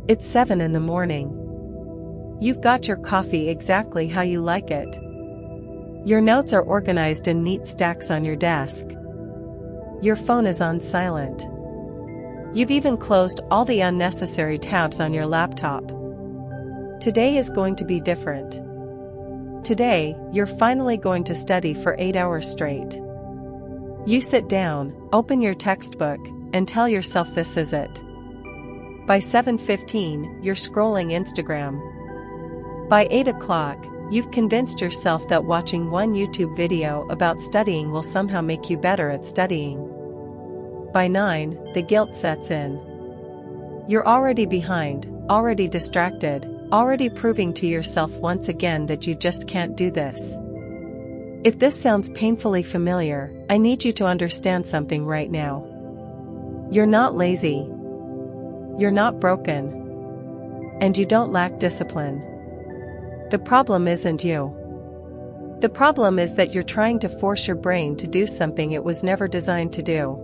It's 7 in the morning. You've got your coffee exactly how you like it. Your notes are organized in neat stacks on your desk. Your phone is on silent. You've even closed all the unnecessary tabs on your laptop. Today is going to be different. Today, you're finally going to study for 8 hours straight. You sit down, open your textbook, and tell yourself this is it. By 7:15, you're scrolling Instagram. By 8 o'clock, you've convinced yourself that watching one YouTube video about studying will somehow make you better at studying. By 9, the guilt sets in. You're already behind, already distracted, already proving to yourself once again that you just can't do this. If this sounds painfully familiar, I need you to understand something right now. You're not lazy. You're not broken. And you don't lack discipline. The problem isn't you. The problem is that you're trying to force your brain to do something it was never designed to do.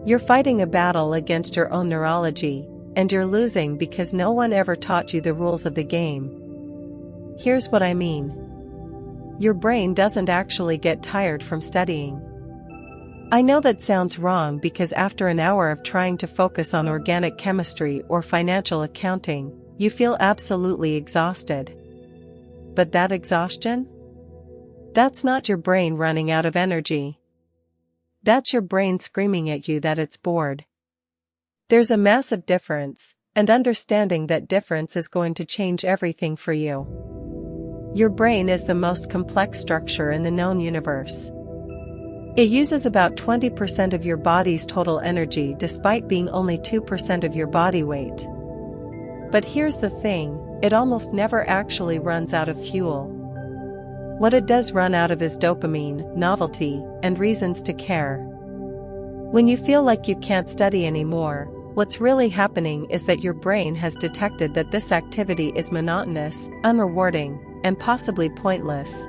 You're fighting a battle against your own neurology, and you're losing because no one ever taught you the rules of the game. Here's what I mean. Your brain doesn't actually get tired from studying. I know that sounds wrong because after an hour of trying to focus on organic chemistry or financial accounting, you feel absolutely exhausted. But that exhaustion? That's not your brain running out of energy. That's your brain screaming at you that it's bored. There's a massive difference, and understanding that difference is going to change everything for you. Your brain is the most complex structure in the known universe. It uses about 20% of your body's total energy despite being only 2% of your body weight. But here's the thing, it almost never actually runs out of fuel. What it does run out of is dopamine, novelty, and reasons to care. When you feel like you can't study anymore, what's really happening is that your brain has detected that this activity is monotonous, unrewarding, and possibly pointless.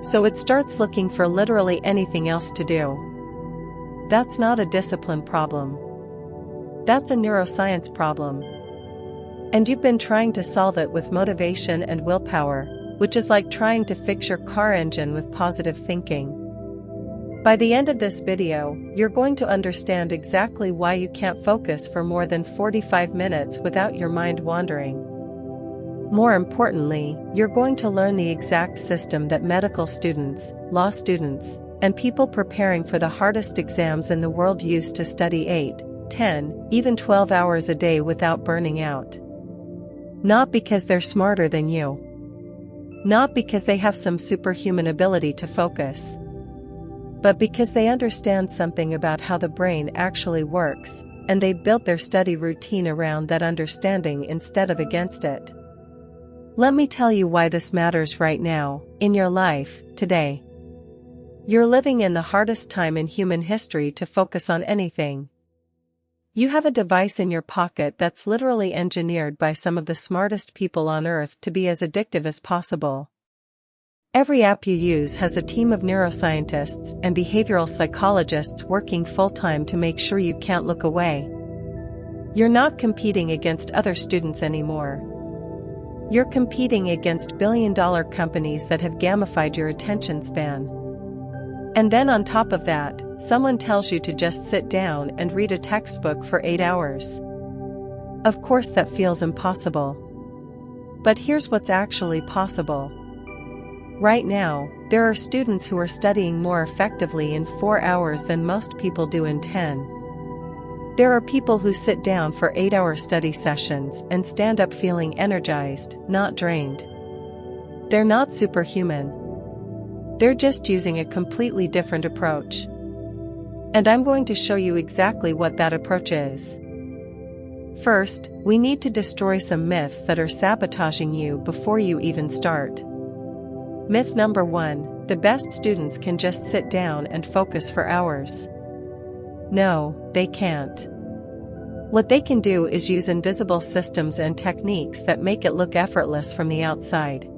So it starts looking for literally anything else to do. That's not a discipline problem. That's a neuroscience problem. And you've been trying to solve it with motivation and willpower, which is like trying to fix your car engine with positive thinking. By the end of this video, you're going to understand exactly why you can't focus for more than 45 minutes without your mind wandering. More importantly, you're going to learn the exact system that medical students, law students, and people preparing for the hardest exams in the world use to study 8, 10, even 12 hours a day without burning out. Not because they're smarter than you. Not because they have some superhuman ability to focus. But because they understand something about how the brain actually works, and they built their study routine around that understanding instead of against it. Let me tell you why this matters right now, in your life, today. You're living in the hardest time in human history to focus on anything. You have a device in your pocket that's literally engineered by some of the smartest people on Earth to be as addictive as possible. Every app you use has a team of neuroscientists and behavioral psychologists working full-time to make sure you can't look away. You're not competing against other students anymore. You're competing against billion-dollar companies that have gamified your attention span. And then on top of that, someone tells you to just sit down and read a textbook for 8 hours. Of course that feels impossible. But here's what's actually possible. Right now, there are students who are studying more effectively in 4 hours than most people do in 10. There are people who sit down for 8-hour study sessions and stand up feeling energized, not drained. They're not superhuman. They're just using a completely different approach. And I'm going to show you exactly what that approach is. First, we need to destroy some myths that are sabotaging you before you even start. Myth number 1, the best students can just sit down and focus for hours. No, they can't. What they can do is use invisible systems and techniques that make it look effortless from the outside.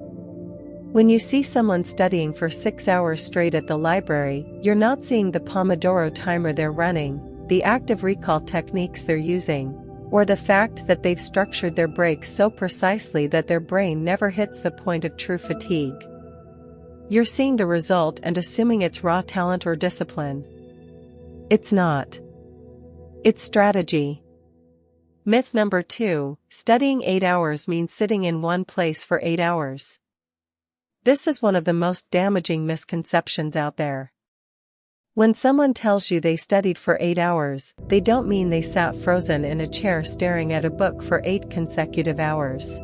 When you see someone studying for 6 hours straight at the library, you're not seeing the Pomodoro timer they're running, the active recall techniques they're using, or the fact that they've structured their breaks so precisely that their brain never hits the point of true fatigue. You're seeing the result and assuming it's raw talent or discipline. It's not. It's strategy. Myth number 2, studying 8 hours means sitting in one place for 8 hours. This is one of the most damaging misconceptions out there. When someone tells you they studied for 8 hours, they don't mean they sat frozen in a chair staring at a book for 8 consecutive hours.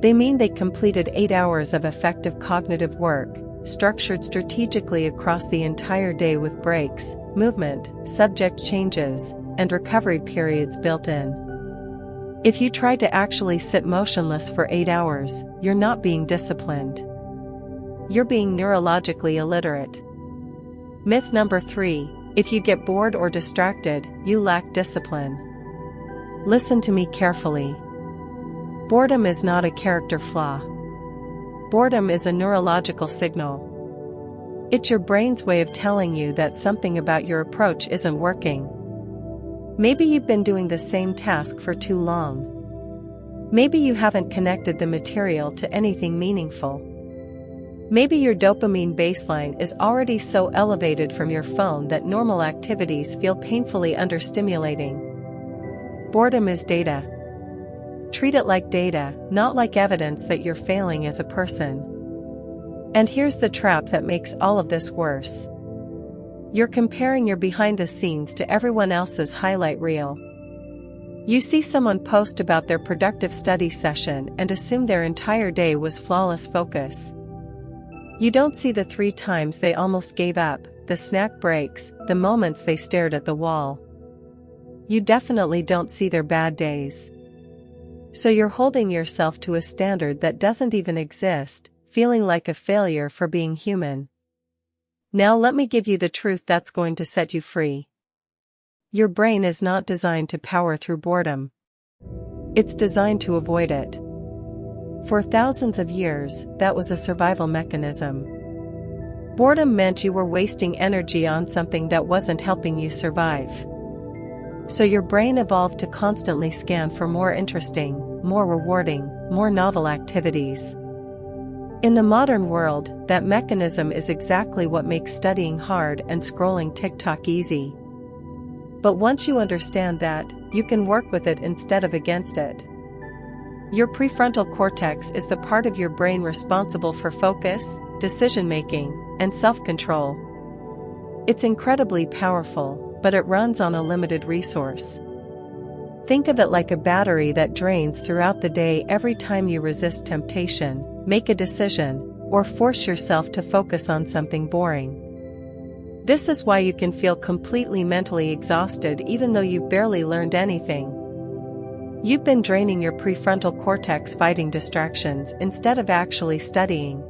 They mean they completed 8 hours of effective cognitive work, structured strategically across the entire day with breaks, movement, subject changes, and recovery periods built in. If you try to actually sit motionless for 8 hours, you're not being disciplined. You're being neurologically illiterate. Myth number 3, if you get bored or distracted, you lack discipline. Listen to me carefully. Boredom is not a character flaw. Boredom is a neurological signal. It's your brain's way of telling you that something about your approach isn't working. Maybe you've been doing the same task for too long. Maybe you haven't connected the material to anything meaningful. Maybe your dopamine baseline is already so elevated from your phone that normal activities feel painfully understimulating. Boredom is data. Treat it like data, not like evidence that you're failing as a person. And here's the trap that makes all of this worse. You're comparing your behind the scenes to everyone else's highlight reel. You see someone post about their productive study session and assume their entire day was flawless focus. You don't see the 3 times they almost gave up, the snack breaks, the moments they stared at the wall. You definitely don't see their bad days. So you're holding yourself to a standard that doesn't even exist, feeling like a failure for being human. Now let me give you the truth that's going to set you free. Your brain is not designed to power through boredom. It's designed to avoid it. For thousands of years, that was a survival mechanism. Boredom meant you were wasting energy on something that wasn't helping you survive. So your brain evolved to constantly scan for more interesting, more rewarding, more novel activities. In the modern world, that mechanism is exactly what makes studying hard and scrolling TikTok easy. But once you understand that, you can work with it instead of against it. Your prefrontal cortex is the part of your brain responsible for focus, decision-making, and self-control. It's incredibly powerful, but it runs on a limited resource. Think of it like a battery that drains throughout the day every time you resist temptation, make a decision, or force yourself to focus on something boring. This is why you can feel completely mentally exhausted even though you've barely learned anything. You've been draining your prefrontal cortex fighting distractions instead of actually studying.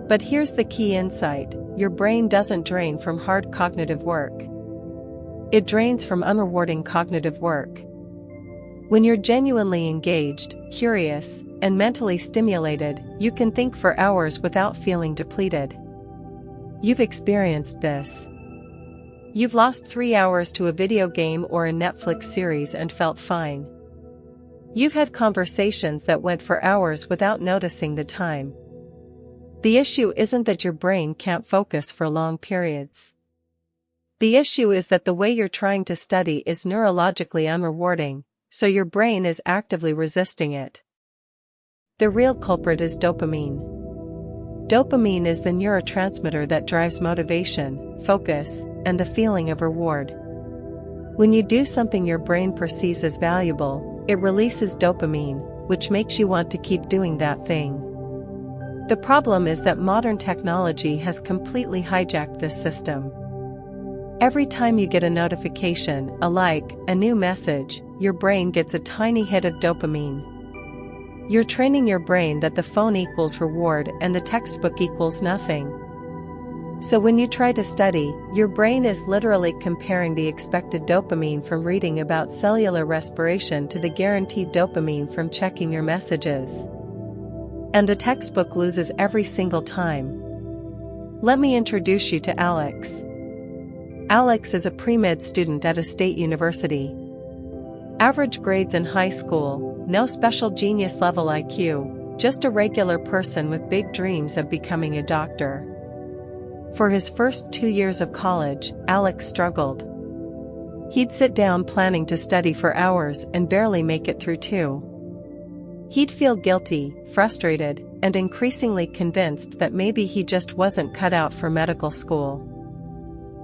But here's the key insight: your brain doesn't drain from hard cognitive work. It drains from unrewarding cognitive work. When you're genuinely engaged, curious, and mentally stimulated, you can think for hours without feeling depleted. You've experienced this. You've lost 3 hours to a video game or a Netflix series and felt fine. You've had conversations that went for hours without noticing the time. The issue isn't that your brain can't focus for long periods. The issue is that the way you're trying to study is neurologically unrewarding, so your brain is actively resisting it. The real culprit is dopamine. Dopamine is the neurotransmitter that drives motivation, focus, and the feeling of reward. When you do something your brain perceives as valuable, it releases dopamine, which makes you want to keep doing that thing. The problem is that modern technology has completely hijacked this system. Every time you get a notification, a like, a new message, your brain gets a tiny hit of dopamine. You're training your brain that the phone equals reward and the textbook equals nothing. So when you try to study, your brain is literally comparing the expected dopamine from reading about cellular respiration to the guaranteed dopamine from checking your messages. And the textbook loses every single time. Let me introduce you to Alex. Alex is a pre-med student at a state university. Average grades in high school, no special genius level IQ, just a regular person with big dreams of becoming a doctor. For his first 2 years of college, Alex struggled. He'd sit down planning to study for hours and barely make it through 2. He'd feel guilty, frustrated, and increasingly convinced that maybe he just wasn't cut out for medical school.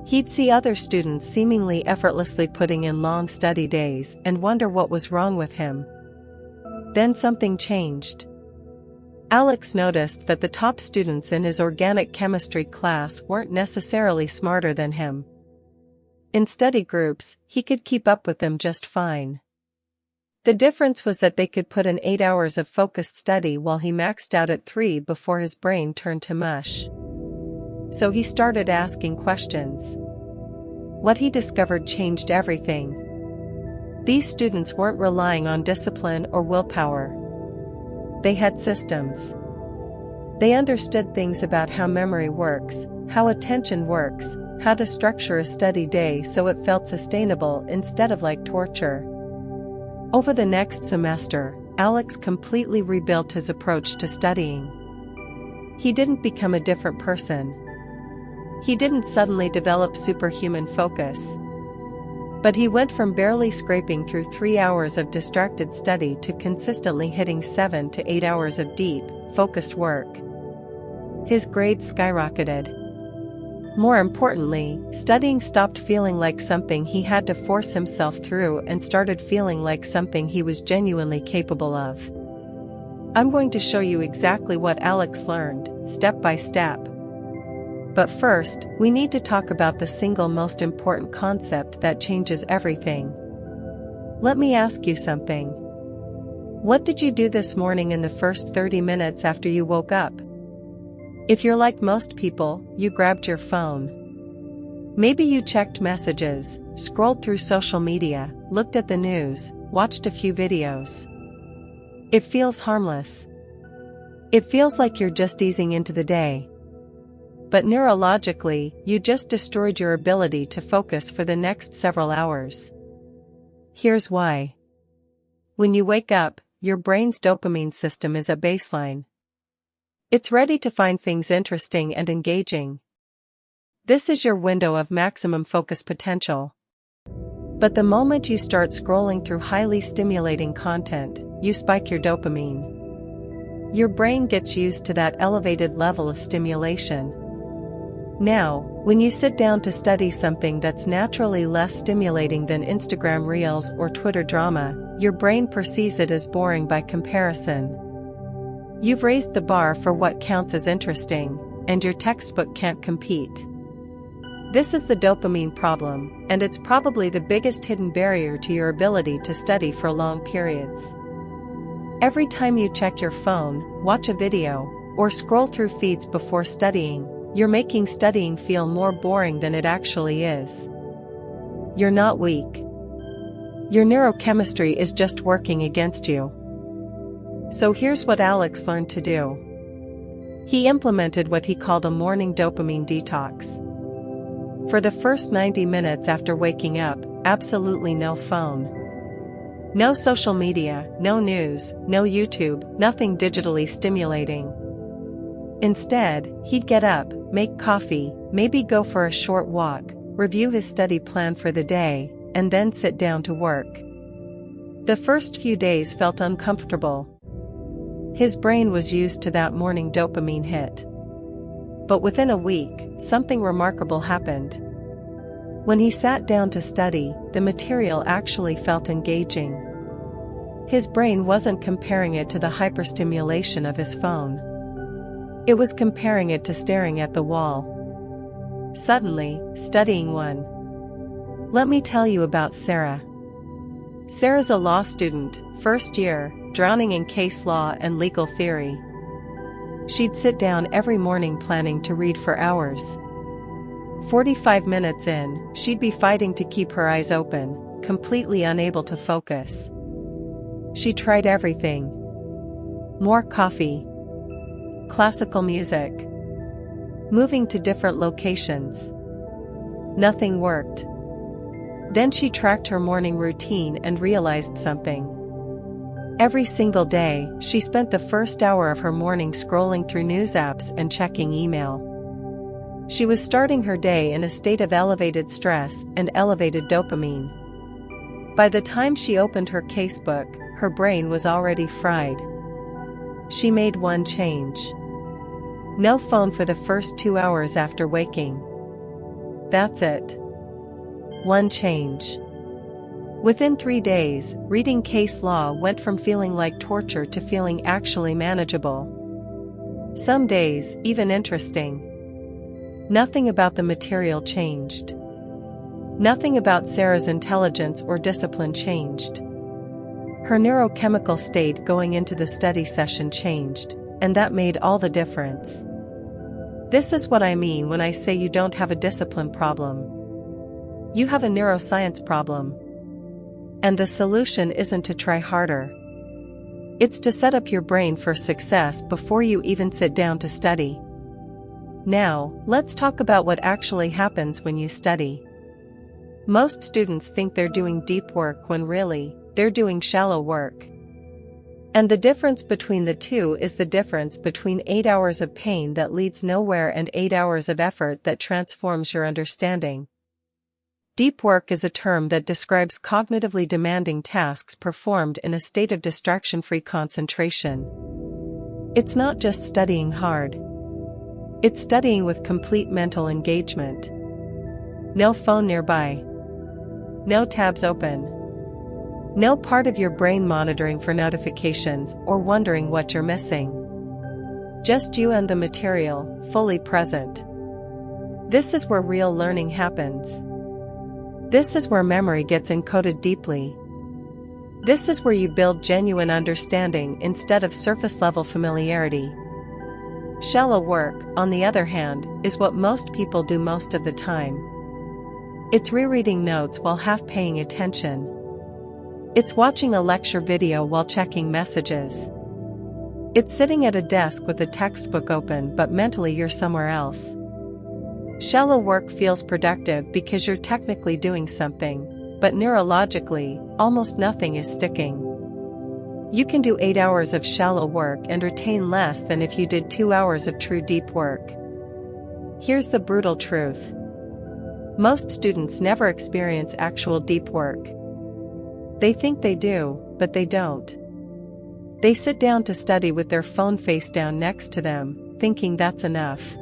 He'd see other students seemingly effortlessly putting in long study days and wonder what was wrong with him. Then something changed. Alex noticed that the top students in his organic chemistry class weren't necessarily smarter than him. In study groups, he could keep up with them just fine. The difference was that they could put in 8 hours of focused study while he maxed out at 3 before his brain turned to mush. So he started asking questions. What he discovered changed everything. These students weren't relying on discipline or willpower. They had systems. They understood things about how memory works, how attention works, how to structure a study day so it felt sustainable instead of like torture. Over the next semester, Alex completely rebuilt his approach to studying. He didn't become a different person. He didn't suddenly develop superhuman focus. But he went from barely scraping through 3 hours of distracted study to consistently hitting 7 to 8 hours of deep, focused work. His grades skyrocketed. More importantly, studying stopped feeling like something he had to force himself through and started feeling like something he was genuinely capable of. I'm going to show you exactly what Alex learned, step by step. But first, we need to talk about the single most important concept that changes everything. Let me ask you something. What did you do this morning in the first 30 minutes after you woke up? If you're like most people, you grabbed your phone. Maybe you checked messages, scrolled through social media, looked at the news, watched a few videos. It feels harmless. It feels like you're just easing into the day. But neurologically, you just destroyed your ability to focus for the next several hours. Here's why. When you wake up, your brain's dopamine system is at baseline. It's ready to find things interesting and engaging. This is your window of maximum focus potential. But the moment you start scrolling through highly stimulating content, you spike your dopamine. Your brain gets used to that elevated level of stimulation. Now, when you sit down to study something that's naturally less stimulating than Instagram Reels or Twitter drama, your brain perceives it as boring by comparison. You've raised the bar for what counts as interesting, and your textbook can't compete. This is the dopamine problem, and it's probably the biggest hidden barrier to your ability to study for long periods. Every time you check your phone, watch a video, or scroll through feeds before studying, you're making studying feel more boring than it actually is. You're not weak. Your neurochemistry is just working against you. So here's what Alex learned to do. He implemented what he called a morning dopamine detox. For the first 90 minutes after waking up, absolutely no phone. No social media, no news, no YouTube, nothing digitally stimulating. Instead, he'd get up, make coffee, maybe go for a short walk, review his study plan for the day, and then sit down to work. The first few days felt uncomfortable. His brain was used to that morning dopamine hit. But within a week, something remarkable happened. When he sat down to study, the material actually felt engaging. His brain wasn't comparing it to the hyperstimulation of his phone. It was comparing it to staring at the wall. Suddenly, studying won. Let me tell you about Sarah. Sarah's a law student, first year, drowning in case law and legal theory. She'd sit down every morning planning to read for hours. 45 minutes in, she'd be fighting to keep her eyes open, completely unable to focus. She tried everything. More coffee. Classical music. Moving to different locations. Nothing worked. Then she tracked her morning routine and realized something. Every single day, she spent the first hour of her morning scrolling through news apps and checking email. She was starting her day in a state of elevated stress and elevated dopamine. By the time she opened her casebook, her brain was already fried. She made one change. No phone for the first 2 hours after waking. That's it. One change. Within 3 days, reading case law went from feeling like torture to feeling actually manageable. Some days, even interesting. Nothing about the material changed. Nothing about Sarah's intelligence or discipline changed. Her neurochemical state going into the study session changed, and that made all the difference. This is what I mean when I say you don't have a discipline problem. You have a neuroscience problem. And the solution isn't to try harder. It's to set up your brain for success before you even sit down to study. Now, let's talk about what actually happens when you study. Most students think they're doing deep work when really, they're doing shallow work. And the difference between the two is the difference between 8 hours of pain that leads nowhere and 8 hours of effort that transforms your understanding. Deep work is a term that describes cognitively demanding tasks performed in a state of distraction-free concentration. It's not just studying hard. It's studying with complete mental engagement. No phone nearby. No tabs open. No part of your brain monitoring for notifications or wondering what you're missing. Just you and the material, fully present. This is where real learning happens. This is where memory gets encoded deeply. This is where you build genuine understanding instead of surface-level familiarity. Shallow work, on the other hand, is what most people do most of the time. It's rereading notes while half paying attention. It's watching a lecture video while checking messages. It's sitting at a desk with a textbook open but mentally you're somewhere else. Shallow work feels productive because you're technically doing something, but neurologically, almost nothing is sticking. You can do 8 hours of shallow work and retain less than if you did 2 hours of true deep work. Here's the brutal truth. Most students never experience actual deep work. They think they do, but they don't. They sit down to study with their phone face down next to them, thinking that's enough.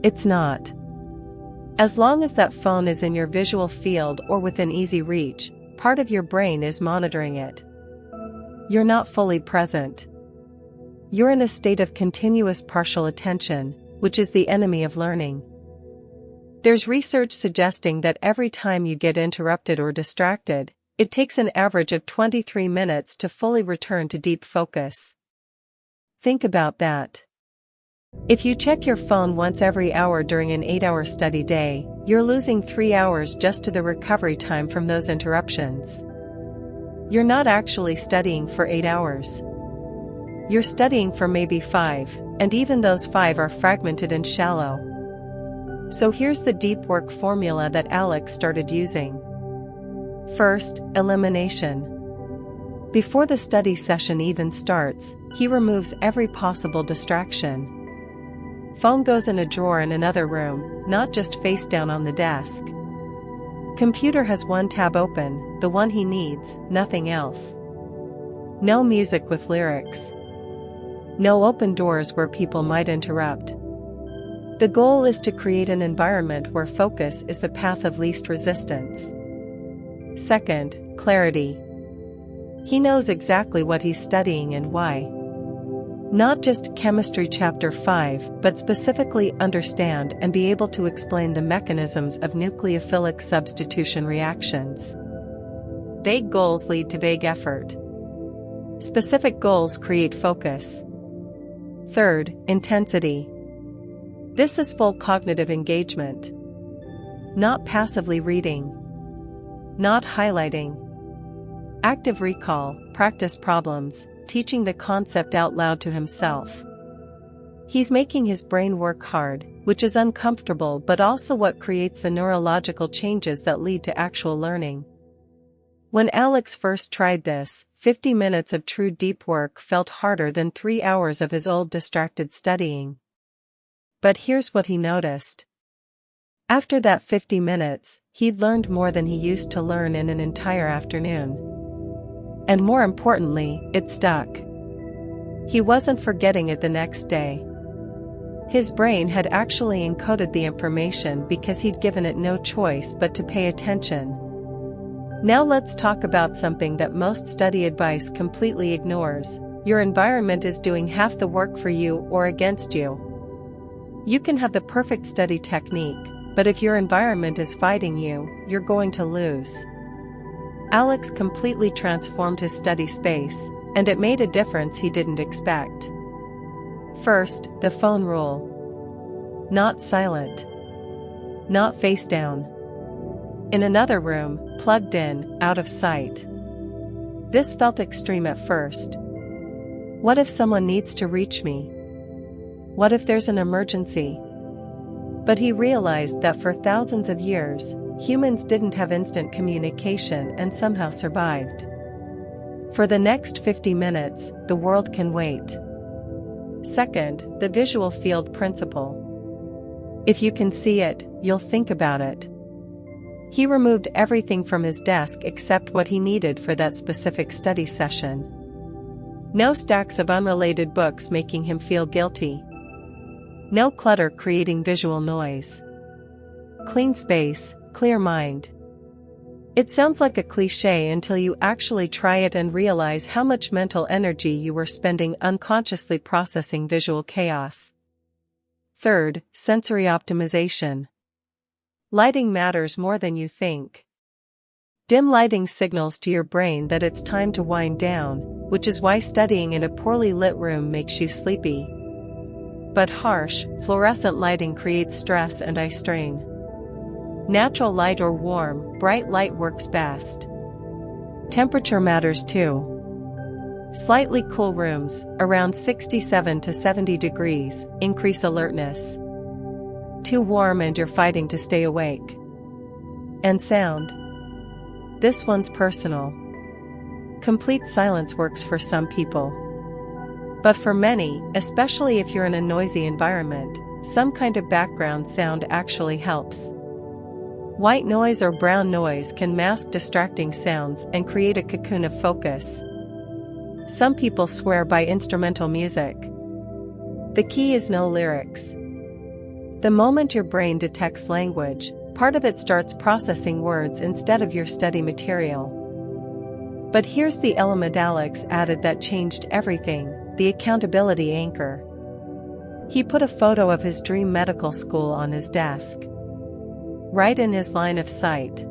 It's not. As long as that phone is in your visual field or within easy reach, part of your brain is monitoring it. You're not fully present. You're in a state of continuous partial attention, which is the enemy of learning. There's research suggesting that every time you get interrupted or distracted, it takes an average of 23 minutes to fully return to deep focus. Think about that. If you check your phone once every hour during an 8-hour study day, you're losing 3 hours just to the recovery time from those interruptions. You're not actually studying for 8 hours. You're studying for maybe 5, and even those 5 are fragmented and shallow. So here's the deep work formula that Alex started using. First, elimination. Before the study session even starts, he removes every possible distraction. Phone goes in a drawer in another room, not just face down on the desk. Computer has one tab open, the one he needs, nothing else. No music with lyrics. No open doors where people might interrupt. The goal is to create an environment where focus is the path of least resistance. Second, clarity. He knows exactly what he's studying and why. Not just chemistry chapter 5, but specifically understand and be able to explain the mechanisms of nucleophilic substitution reactions. Vague goals lead to vague effort. Specific goals create focus. Third, intensity. This is full cognitive engagement. Not passively reading. Not highlighting. Active recall, practice problems, teaching the concept out loud to himself. He's making his brain work hard, which is uncomfortable but also what creates the neurological changes that lead to actual learning. When Alex first tried this, 50 minutes of true deep work felt harder than 3 hours of his old distracted studying. But here's what he noticed. After that 50 minutes, he'd learned more than he used to learn in an entire afternoon. And more importantly, it stuck. He wasn't forgetting it the next day. His brain had actually encoded the information because he'd given it no choice but to pay attention. Now let's talk about something that most study advice completely ignores. Your environment is doing half the work for you or against you. You can have the perfect study technique, but if your environment is fighting you, you're going to lose. Alex completely transformed his study space, and it made a difference he didn't expect. First, the phone rule. Not silent. Not face down. In another room, plugged in, out of sight. This felt extreme at first. What if someone needs to reach me? What if there's an emergency? But he realized that for thousands of years, humans didn't have instant communication and somehow survived. For the next 50 minutes, the world can wait. Second, the visual field principle. If you can see it, you'll think about it. He removed everything from his desk except what he needed for that specific study session. No stacks of unrelated books making him feel guilty. No clutter creating visual noise. Clean space, clear mind. It sounds like a cliché until you actually try it and realize how much mental energy you were spending unconsciously processing visual chaos. Third, sensory optimization. Lighting matters more than you think. Dim lighting signals to your brain that it's time to wind down, which is why studying in a poorly lit room makes you sleepy. But harsh, fluorescent lighting creates stress and eye strain. Natural light or warm, bright light works best. Temperature matters too. Slightly cool rooms, around 67 to 70 degrees, increase alertness. Too warm and you're fighting to stay awake. And sound. This one's personal. Complete silence works for some people. But for many, especially if you're in a noisy environment, some kind of background sound actually helps. White noise or brown noise can mask distracting sounds and create a cocoon of focus. Some people swear by instrumental music. The key is no lyrics. The moment your brain detects language, part of it starts processing words instead of your study material. But here's the element Alex added that changed everything: the accountability anchor. He put a photo of his dream medical school on his desk, right in his line of sight.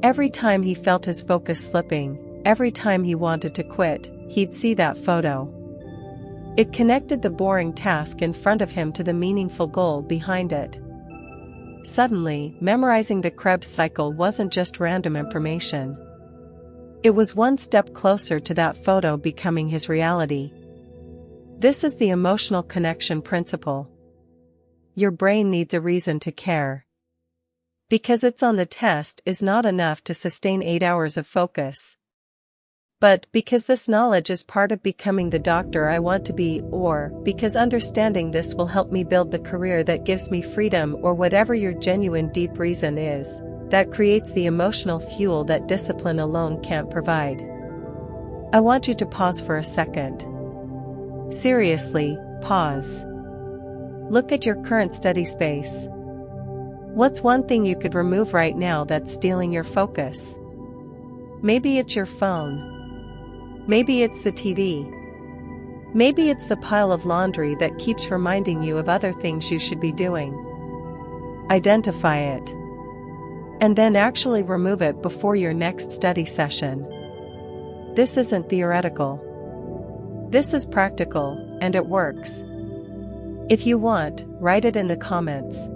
Every time he felt his focus slipping, every time he wanted to quit, he'd see that photo. It connected the boring task in front of him to the meaningful goal behind it. Suddenly, memorizing the Krebs cycle wasn't just random information. It was one step closer to that photo becoming his reality. This is the emotional connection principle. Your brain needs a reason to care. Because it's on the test is not enough to sustain 8 hours of focus. But because this knowledge is part of becoming the doctor I want to be, or because understanding this will help me build the career that gives me freedom, or whatever your genuine deep reason is, that creates the emotional fuel that discipline alone can't provide. I want you to pause for a second. Seriously, pause. Look at your current study space. What's one thing you could remove right now that's stealing your focus? Maybe it's your phone. Maybe it's the TV. Maybe it's the pile of laundry that keeps reminding you of other things you should be doing. Identify it. And then actually remove it before your next study session. This isn't theoretical. This is practical, and it works. If you want, write it in the comments.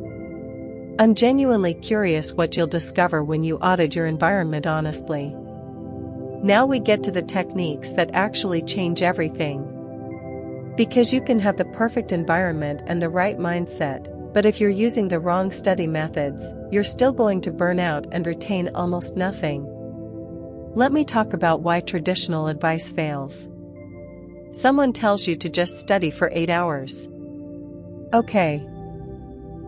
I'm genuinely curious what you'll discover when you audit your environment honestly. Now we get to the techniques that actually change everything. Because you can have the perfect environment and the right mindset, But if you're using the wrong study methods, you're still going to burn out and retain almost nothing. Let me talk about why traditional advice fails. Someone tells you to just study for 8 hours. Okay.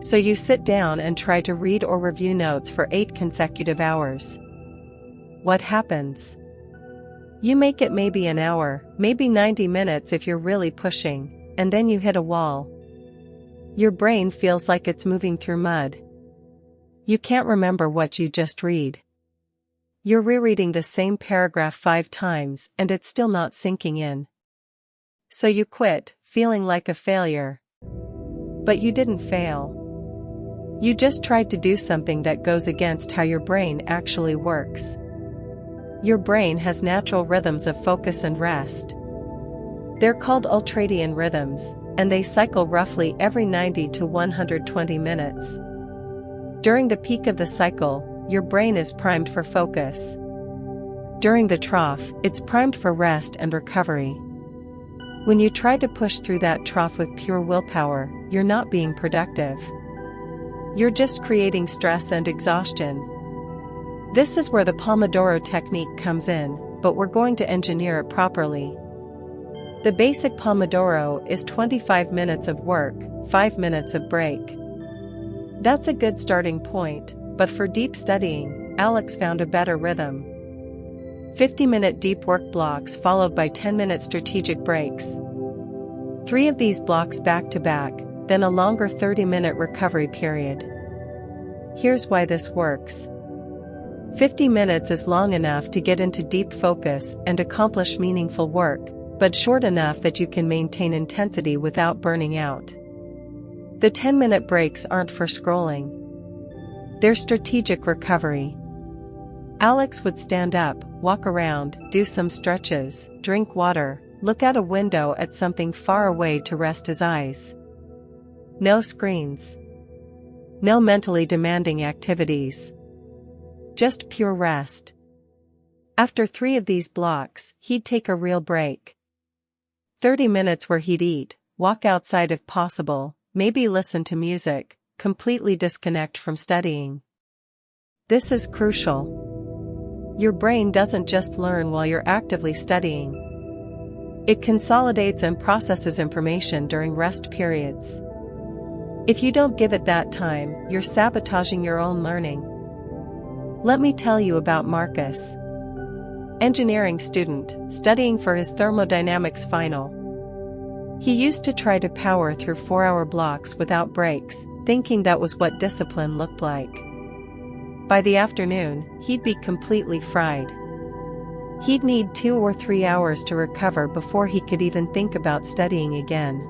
So you sit down and try to read or review notes for 8 consecutive hours. What happens? You make it maybe an hour, maybe 90 minutes if you're really pushing, and then you hit a wall. Your brain feels like it's moving through mud. You can't remember what you just read. You're rereading the same paragraph 5 times and it's still not sinking in. So you quit, feeling like a failure. But you didn't fail. You just tried to do something that goes against how your brain actually works. Your brain has natural rhythms of focus and rest. They're called ultradian rhythms, and they cycle roughly every 90 to 120 minutes. During the peak of the cycle, your brain is primed for focus. During the trough, it's primed for rest and recovery. When you try to push through that trough with pure willpower, you're not being productive. You're just creating stress and exhaustion. This is where the Pomodoro Technique comes in, but we're going to engineer it properly. The basic Pomodoro is 25 minutes of work, 5 minutes of break. That's a good starting point, but for deep studying, Alex found a better rhythm. 50-minute deep work blocks followed by 10-minute strategic breaks. 3 of these blocks back to back, then a longer 30-minute recovery period. Here's why this works. 50 minutes is long enough to get into deep focus and accomplish meaningful work, but short enough that you can maintain intensity without burning out. The 10-minute breaks aren't for scrolling. They're strategic recovery. Alex would stand up, walk around, do some stretches, drink water, look out a window at something far away to rest his eyes. No screens. No mentally demanding activities. Just pure rest. After 3 of these blocks, he'd take a real break. 30 minutes where he'd eat, walk outside if possible, maybe listen to music, completely disconnect from studying. This is crucial. Your brain doesn't just learn while you're actively studying. It consolidates and processes information during rest periods. If you don't give it that time, you're sabotaging your own learning. Let me tell you about Marcus. Engineering student, studying for his thermodynamics final. He used to try to power through 4-hour blocks without breaks, thinking that was what discipline looked like. By the afternoon, he'd be completely fried. He'd need 2 or 3 hours to recover before he could even think about studying again.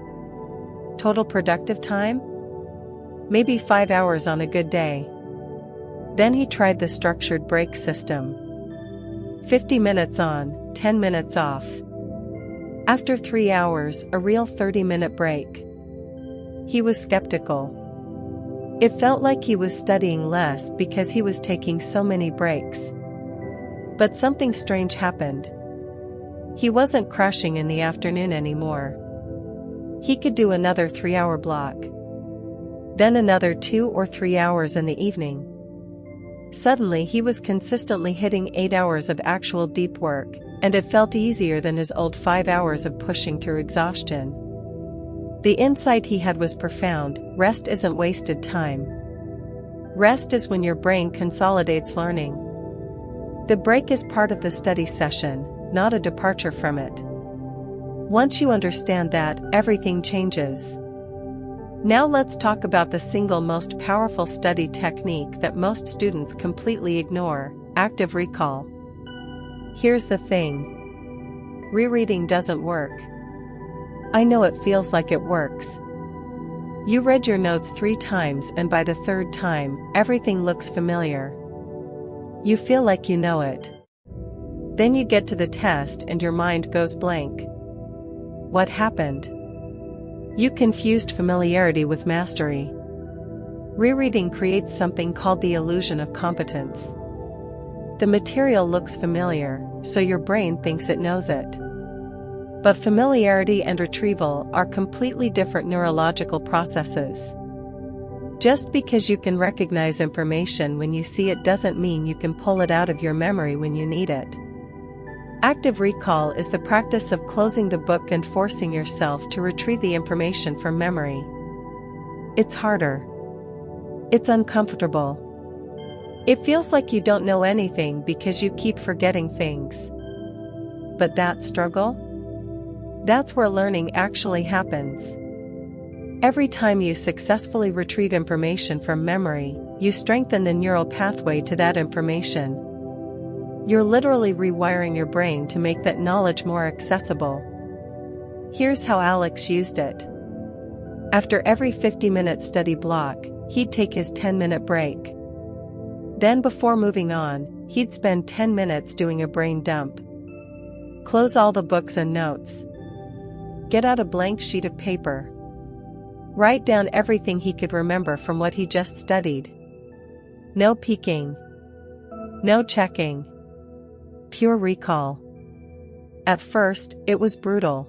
Total productive time? Maybe 5 hours on a good day. Then he tried the structured break system. 50 minutes on, 10 minutes off. After 3 hours, a real 30-minute break. He was skeptical. It felt like he was studying less because he was taking so many breaks. But something strange happened. He wasn't crushing in the afternoon anymore. He could do another 3-hour block. Then another 2 or 3 hours in the evening. Suddenly he was consistently hitting 8 hours of actual deep work, and it felt easier than his old 5 hours of pushing through exhaustion. The insight he had was profound. Rest isn't wasted time. Rest is when your brain consolidates learning. The break is part of the study session, not a departure from it. Once you understand that, everything changes. Now let's talk about the single most powerful study technique that most students completely ignore: active recall. Here's the thing. Rereading doesn't work. I know it feels like it works. You read your notes 3 times and by the 3rd time, everything looks familiar. You feel like you know it. Then you get to the test and your mind goes blank. What happened? You confused familiarity with mastery. Rereading creates something called the illusion of competence. The material looks familiar, so your brain thinks it knows it. But familiarity and retrieval are completely different neurological processes. Just because you can recognize information when you see it doesn't mean you can pull it out of your memory when you need it. Active recall is the practice of closing the book and forcing yourself to retrieve the information from memory. It's harder. It's uncomfortable. It feels like you don't know anything because you keep forgetting things. But that struggle? That's where learning actually happens. Every time you successfully retrieve information from memory, you strengthen the neural pathway to that information. You're literally rewiring your brain to make that knowledge more accessible. Here's how Alex used it. After every 50-minute study block, he'd take his 10-minute break. Then before moving on, he'd spend 10 minutes doing a brain dump. Close all the books and notes. Get out a blank sheet of paper. Write down everything he could remember from what he just studied. No peeking. No checking. Pure recall. At first, it was brutal.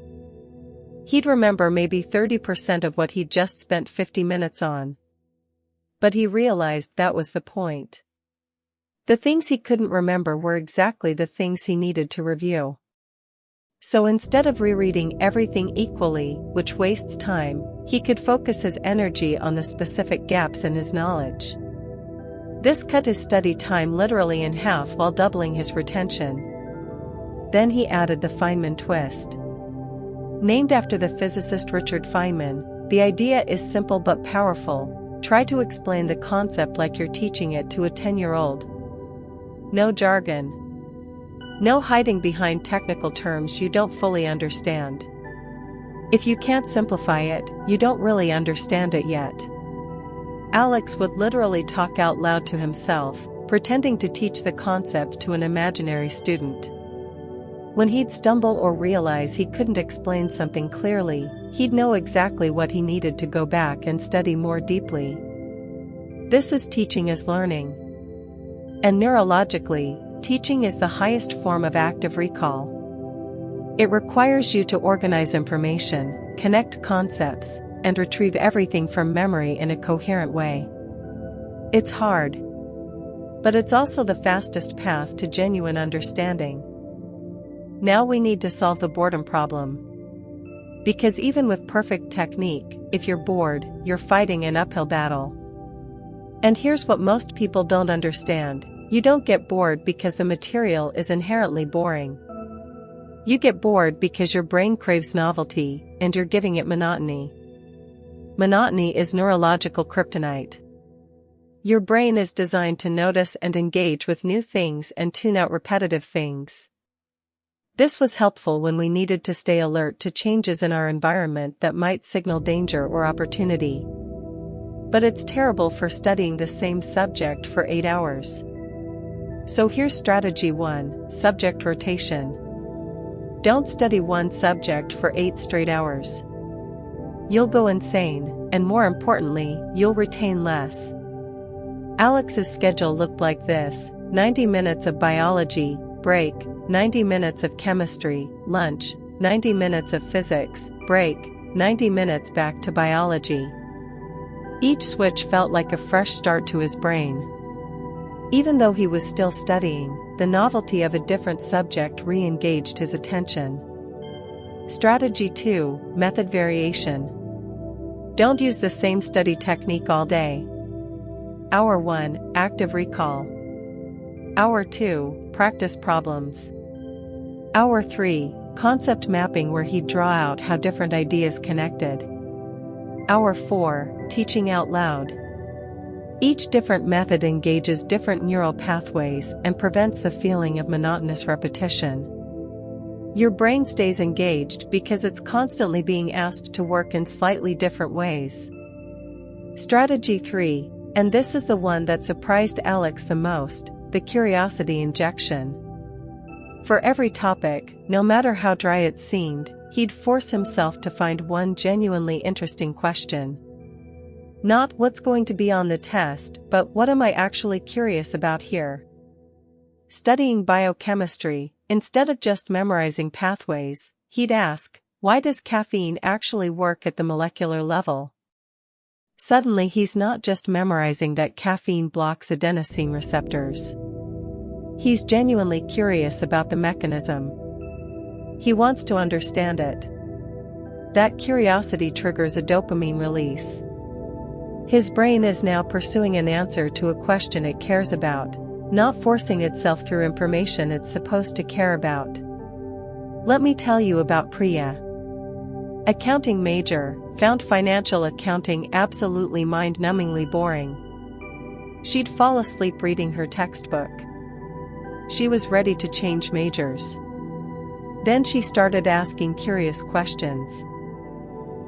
He'd remember maybe 30% of what he'd just spent 50 minutes on. But he realized that was the point. The things he couldn't remember were exactly the things he needed to review. So instead of rereading everything equally, which wastes time, he could focus his energy on the specific gaps in his knowledge. This cut his study time literally in half while doubling his retention. Then he added the Feynman twist. Named after the physicist Richard Feynman, the idea is simple but powerful. Try to explain the concept like you're teaching it to a 10-year-old. No jargon. No hiding behind technical terms you don't fully understand. If you can't simplify it, you don't really understand it yet. Alex would literally talk out loud to himself, pretending to teach the concept to an imaginary student. When he'd stumble or realize he couldn't explain something clearly, he'd know exactly what he needed to go back and study more deeply. This is teaching as learning. And neurologically, teaching is the highest form of active recall. It requires you to organize information, connect concepts, and retrieve everything from memory in a coherent way. It's hard. But it's also the fastest path to genuine understanding. Now we need to solve the boredom problem. Because even with perfect technique, if you're bored, you're fighting an uphill battle. And here's what most people don't understand. You don't get bored because the material is inherently boring. You get bored because your brain craves novelty, and you're giving it monotony. Monotony is neurological kryptonite. Your brain is designed to notice and engage with new things and tune out repetitive things. This was helpful when we needed to stay alert to changes in our environment that might signal danger or opportunity. But it's terrible for studying the same subject for 8 hours. So here's strategy 1, subject rotation. Don't study one subject for 8 straight hours. You'll go insane, and more importantly, you'll retain less. Alex's schedule looked like this: 90 minutes of biology, break, 90 minutes of chemistry, lunch, 90 minutes of physics, break, 90 minutes back to biology. Each switch felt like a fresh start to his brain. Even though he was still studying, the novelty of a different subject re-engaged his attention. Strategy 2, method variation. Don't use the same study technique all day. Hour 1, active recall. Hour 2, practice problems. Hour 3, concept mapping, where he'd draw out how different ideas connected. Hour 4, teaching out loud. Each different method engages different neural pathways and prevents the feeling of monotonous repetition. Your brain stays engaged because it's constantly being asked to work in slightly different ways. Strategy 3, and this is the one that surprised Alex the most, the curiosity injection. For every topic, no matter how dry it seemed, he'd force himself to find one genuinely interesting question. Not what's going to be on the test, but what am I actually curious about here? Studying biochemistry, instead of just memorizing pathways, he'd ask, why does caffeine actually work at the molecular level? Suddenly he's not just memorizing that caffeine blocks adenosine receptors. He's genuinely curious about the mechanism. He wants to understand it. That curiosity triggers a dopamine release. His brain is now pursuing an answer to a question it cares about, not forcing itself through information it's supposed to care about. Let me tell you about Priya. Accounting major, found financial accounting absolutely mind-numbingly boring. She'd fall asleep reading her textbook. She was ready to change majors. Then she started asking curious questions.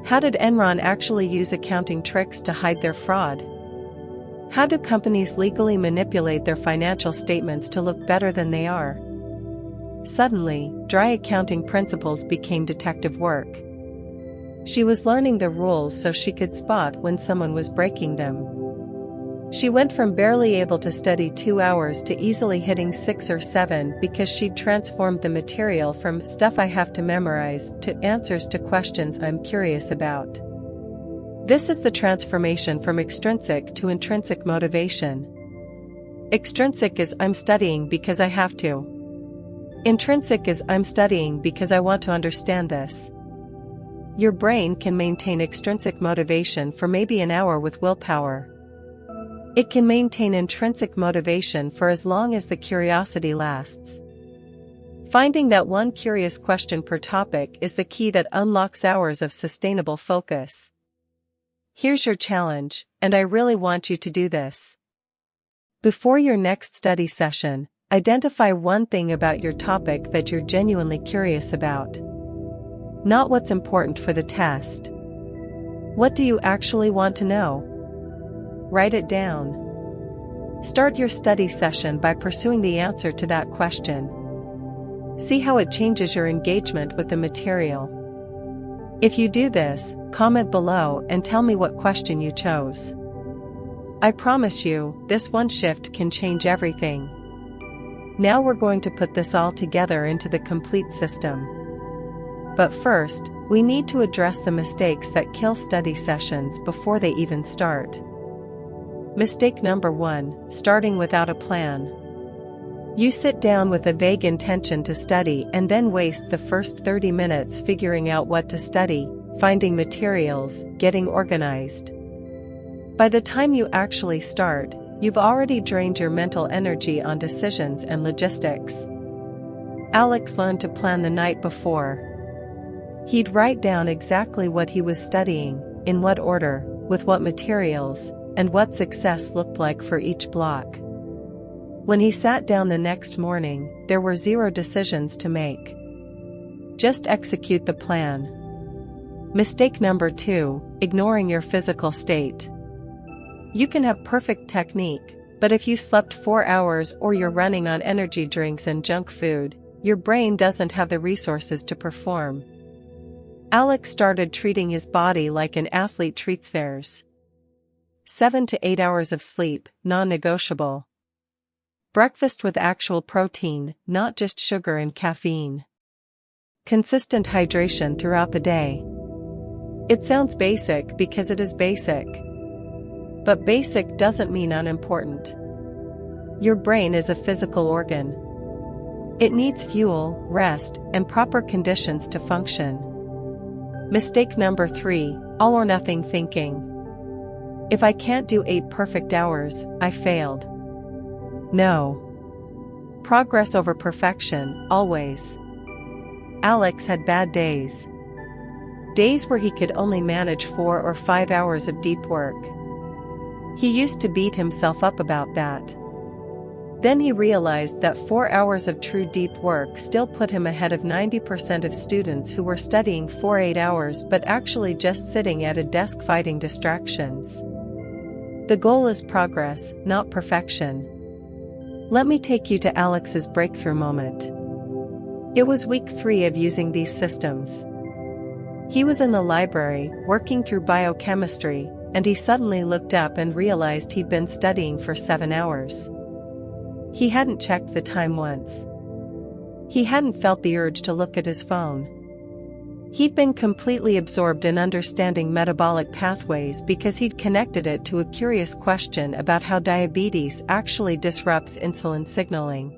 How did Enron actually use accounting tricks to hide their fraud? How do companies legally manipulate their financial statements to look better than they are? Suddenly, dry accounting principles became detective work. She was learning the rules so she could spot when someone was breaking them. She went from barely able to study 2 hours to easily hitting 6 or 7 because she'd transformed the material from stuff I have to memorize to answers to questions I'm curious about. This is the transformation from extrinsic to intrinsic motivation. Extrinsic is I'm studying because I have to. Intrinsic is I'm studying because I want to understand this. Your brain can maintain extrinsic motivation for maybe an hour with willpower. It can maintain intrinsic motivation for as long as the curiosity lasts. Finding that one curious question per topic is the key that unlocks hours of sustainable focus. Here's your challenge, and I really want you to do this. Before your next study session, identify one thing about your topic that you're genuinely curious about. Not what's important for the test. What do you actually want to know? Write it down. Start your study session by pursuing the answer to that question. See how it changes your engagement with the material. If you do this, comment below and tell me what question you chose. I promise you, this one shift can change everything. Now we're going to put this all together into the complete system. But first, we need to address the mistakes that kill study sessions before they even start. Mistake number 1, starting without a plan. You sit down with a vague intention to study and then waste the first 30 minutes figuring out what to study, finding materials, getting organized. By the time you actually start, you've already drained your mental energy on decisions and logistics. Alex learned to plan the night before. He'd write down exactly what he was studying, in what order, with what materials, and what success looked like for each block. When he sat down the next morning, there were 0 decisions to make. Just execute the plan. Mistake number 2, ignoring your physical state. You can have perfect technique, but if you slept 4 hours or you're running on energy drinks and junk food, your brain doesn't have the resources to perform. Alex started treating his body like an athlete treats theirs. 7 to 8 hours of sleep, non-negotiable. Breakfast with actual protein, not just sugar and caffeine. Consistent hydration throughout the day. It sounds basic because it is basic. But basic doesn't mean unimportant. Your brain is a physical organ. It needs fuel, rest, and proper conditions to function. Mistake number 3, all or nothing thinking. If I can't do 8 perfect hours, I failed. No. Progress over perfection, always. Alex had bad days. Days where he could only manage 4 or 5 hours of deep work. He used to beat himself up about that. Then he realized that 4 hours of true deep work still put him ahead of 90% of students who were studying for 8 hours but actually just sitting at a desk fighting distractions. The goal is progress, not perfection. Let me take you to Alex's breakthrough moment. It was week 3 of using these systems. He was in the library, working through biochemistry, and he suddenly looked up and realized he'd been studying for 7 hours. He hadn't checked the time once. He hadn't felt the urge to look at his phone. He'd been completely absorbed in understanding metabolic pathways because he'd connected it to a curious question about how diabetes actually disrupts insulin signaling.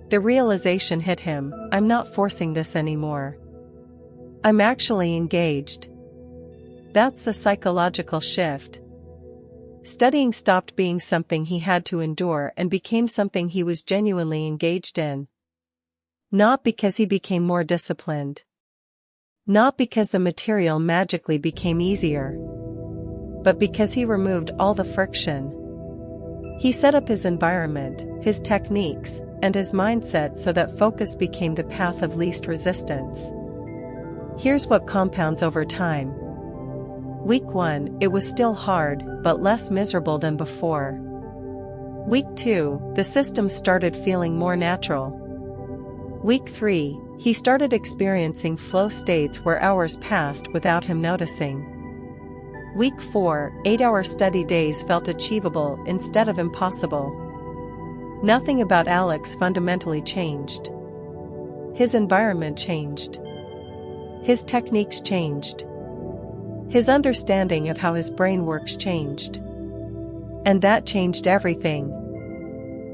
The realization hit him: I'm not forcing this anymore. I'm actually engaged. That's the psychological shift. Studying stopped being something he had to endure and became something he was genuinely engaged in. Not because he became more disciplined. Not because the material magically became easier. But because he removed all the friction. He set up his environment, his techniques, and his mindset so that focus became the path of least resistance. Here's what compounds over time. Week 1, it was still hard, but less miserable than before. Week 2, the system started feeling more natural. Week 3, he started experiencing flow states where hours passed without him noticing. Week 4, 8-hour study days felt achievable instead of impossible. Nothing about Alex fundamentally changed. His environment changed. His techniques changed. His understanding of how his brain works changed. And that changed everything.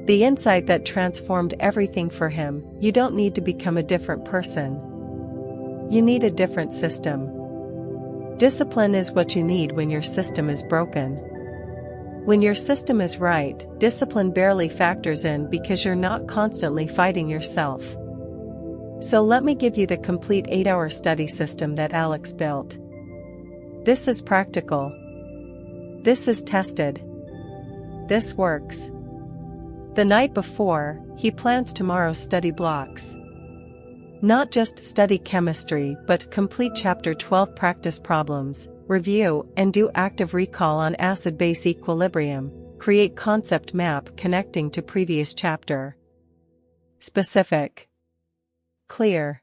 The insight that transformed everything for him: you don't need to become a different person. You need a different system. Discipline is what you need when your system is broken. When your system is right, discipline barely factors in because you're not constantly fighting yourself. So let me give you the complete 8-hour study system that Alex built. This is practical. This is tested. This works. The night before, he plans tomorrow's study blocks. Not just study chemistry but complete chapter 12 practice problems, review and do active recall on acid-base equilibrium, create concept map connecting to previous chapter. Specific. Clear.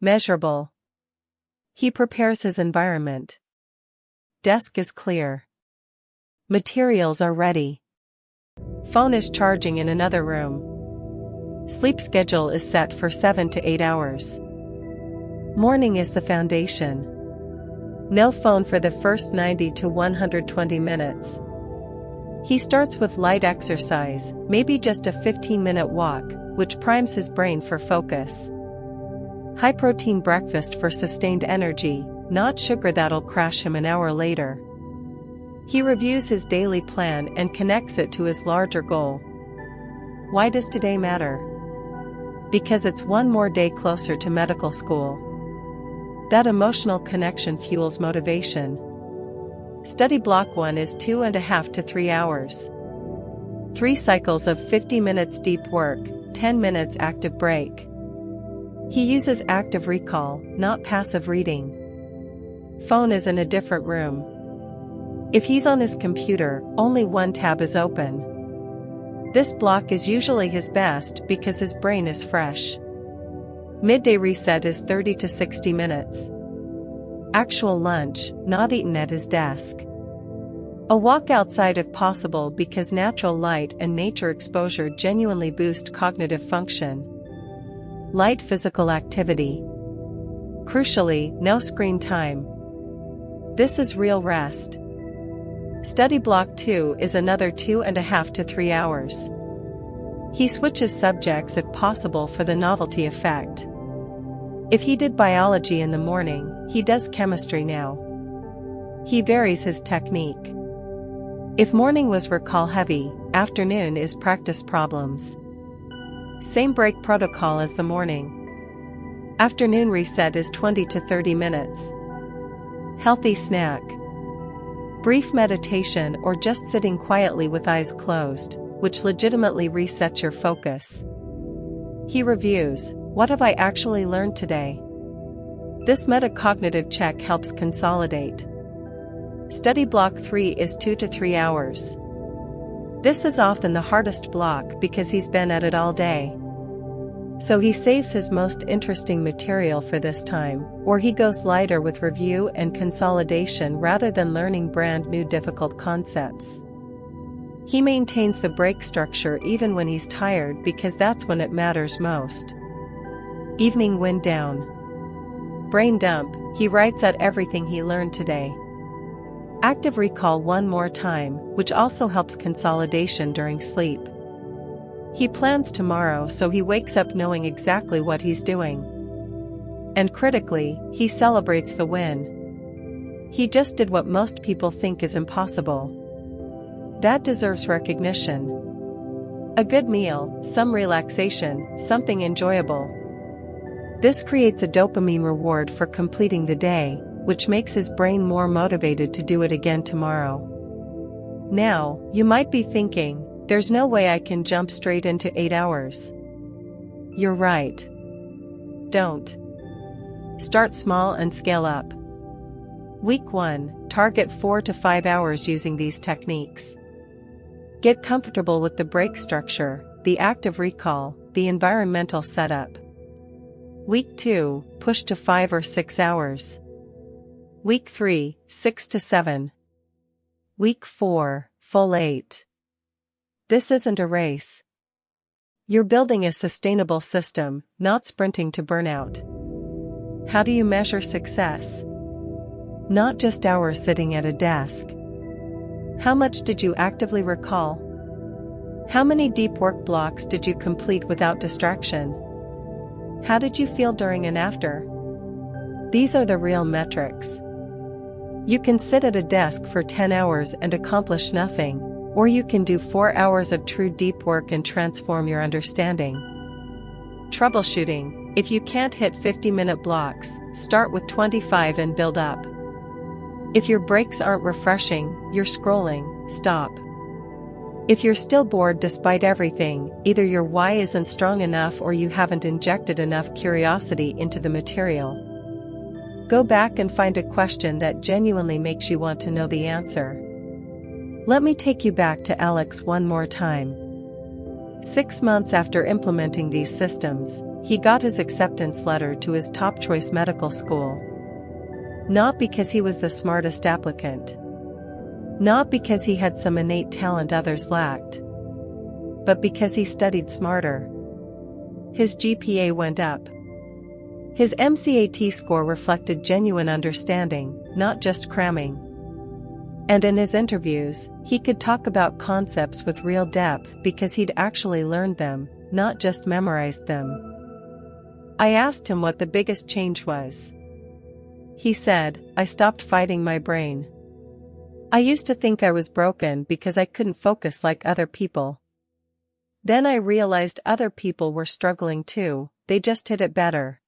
Measurable. He prepares his environment. Desk is clear. Materials are ready. Phone is charging in another room. Sleep schedule is set for 7 to 8 hours. Morning is the foundation. No phone for the first 90 to 120 minutes. He starts with light exercise, maybe just a 15-minute walk, which primes his brain for focus. High-protein breakfast for sustained energy, not sugar that'll crash him an hour later. He reviews his daily plan and connects it to his larger goal. Why does today matter? Because it's one more day closer to medical school. That emotional connection fuels motivation. Study block 1 is 2.5 to 3 hours. 3 cycles of 50 minutes deep work, 10 minutes active break. He uses active recall, not passive reading. Phone is in a different room. If he's on his computer, only one tab is open. This block is usually his best because his brain is fresh. Midday reset is 30 to 60 minutes. Actual lunch, not eaten at his desk. A walk outside if possible because natural light and nature exposure genuinely boost cognitive function. Light physical activity. Crucially, no screen time. This is real rest. Study block 2 is another 2.5 to 3 hours. He switches subjects if possible for the novelty effect. If he did biology in the morning, he does chemistry now. He varies his technique. If morning was recall heavy, afternoon is practice problems. Same break protocol as the morning. Afternoon reset is 20 to 30 minutes. Healthy snack. Brief meditation or just sitting quietly with eyes closed, which legitimately resets your focus. He reviews, what have I actually learned today? This metacognitive check helps consolidate. Study block 3 is 2 to 3 hours. This is often the hardest block because he's been at it all day. So he saves his most interesting material for this time, or he goes lighter with review and consolidation rather than learning brand new difficult concepts. He maintains the break structure even when he's tired because that's when it matters most. Evening wind down. Brain dump, he writes out everything he learned today. Active recall one more time, which also helps consolidation during sleep. He plans tomorrow so he wakes up knowing exactly what he's doing. And critically, he celebrates the win. He just did what most people think is impossible. That deserves recognition. A good meal, some relaxation, something enjoyable. This creates a dopamine reward for completing the day, which makes his brain more motivated to do it again tomorrow. Now, you might be thinking, there's no way I can jump straight into 8 hours. You're right. Don't. Start small and scale up. Week 1, target 4 to 5 hours using these techniques. Get comfortable with the break structure, the active recall, the environmental setup. Week 2, push to 5 or 6 hours. Week 3, 6 to 7. Week 4, full 8. This isn't a race. You're building a sustainable system, not sprinting to burnout. How do you measure success? Not just hours sitting at a desk. How much did you actively recall? How many deep work blocks did you complete without distraction? How did you feel during and after? These are the real metrics. You can sit at a desk for 10 hours and accomplish nothing, or you can do 4 hours of true deep work and transform your understanding. Troubleshooting. If you can't hit 50-minute blocks, start with 25 and build up. If your breaks aren't refreshing, you're scrolling, stop. If you're still bored despite everything, either your why isn't strong enough or you haven't injected enough curiosity into the material. Go back and find a question that genuinely makes you want to know the answer. Let me take you back to Alex one more time. 6 months after implementing these systems, he got his acceptance letter to his top choice medical school. Not because he was the smartest applicant. Not because he had some innate talent others lacked. But because he studied smarter. His GPA went up. His MCAT score reflected genuine understanding, not just cramming. And in his interviews, he could talk about concepts with real depth because he'd actually learned them, not just memorized them. I asked him what the biggest change was. He said, "I stopped fighting my brain. I used to think I was broken because I couldn't focus like other people. Then I realized other people were struggling too, they just hit it better.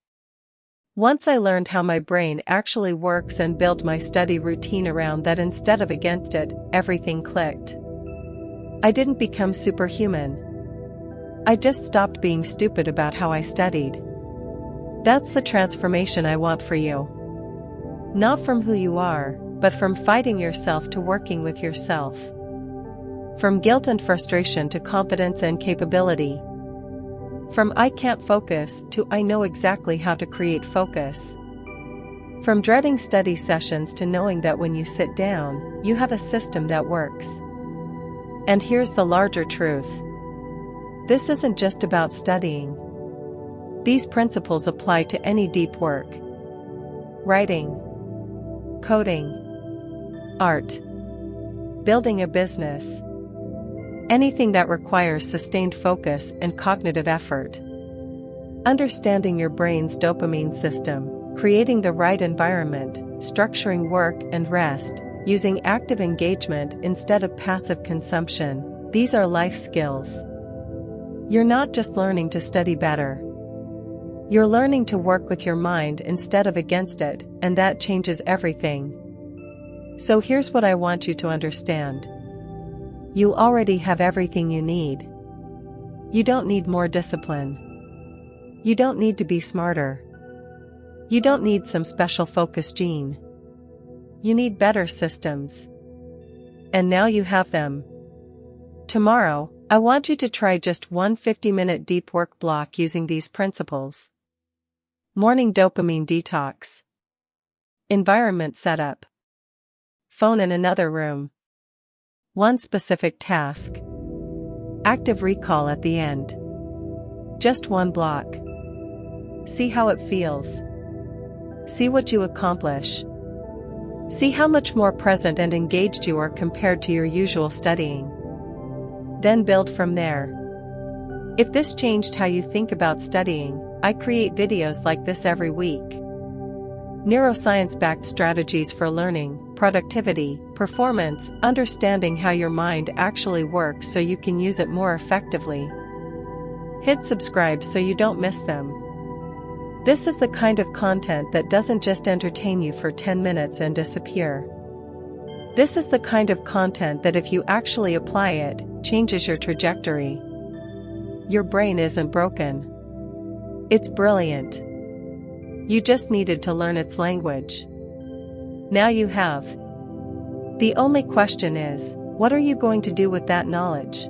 Once I learned how my brain actually works and built my study routine around that instead of against it, everything clicked. I didn't become superhuman. I just stopped being stupid about how I studied." That's the transformation I want for you. Not from who you are, but from fighting yourself to working with yourself. From guilt and frustration to confidence and capability. From I can't focus to I know exactly how to create focus. From dreading study sessions to knowing that when you sit down, you have a system that works. And here's the larger truth. This isn't just about studying. These principles apply to any deep work. Writing, coding, art, building a business. Anything that requires sustained focus and cognitive effort. Understanding your brain's dopamine system, creating the right environment, structuring work and rest, using active engagement instead of passive consumption, these are life skills. You're not just learning to study better. You're learning to work with your mind instead of against it, and that changes everything. So here's what I want you to understand. You already have everything you need. You don't need more discipline. You don't need to be smarter. You don't need some special focus gene. You need better systems. And now you have them. Tomorrow, I want you to try just one 50-minute deep work block using these principles. Morning dopamine detox. Environment setup. Phone in another room. One specific task. Active recall at the end. Just one block. See how it feels. See what you accomplish. See how much more present and engaged you are compared to your usual studying. Then build from there. If this changed how you think about studying, I create videos like this every week. Neuroscience-backed strategies for learning, productivity, performance, understanding how your mind actually works so you can use it more effectively. Hit subscribe so you don't miss them. This is the kind of content that doesn't just entertain you for 10 minutes and disappear. This is the kind of content that if you actually apply it, changes your trajectory. Your brain isn't broken. It's brilliant. You just needed to learn its language. Now you have. The only question is, what are you going to do with that knowledge?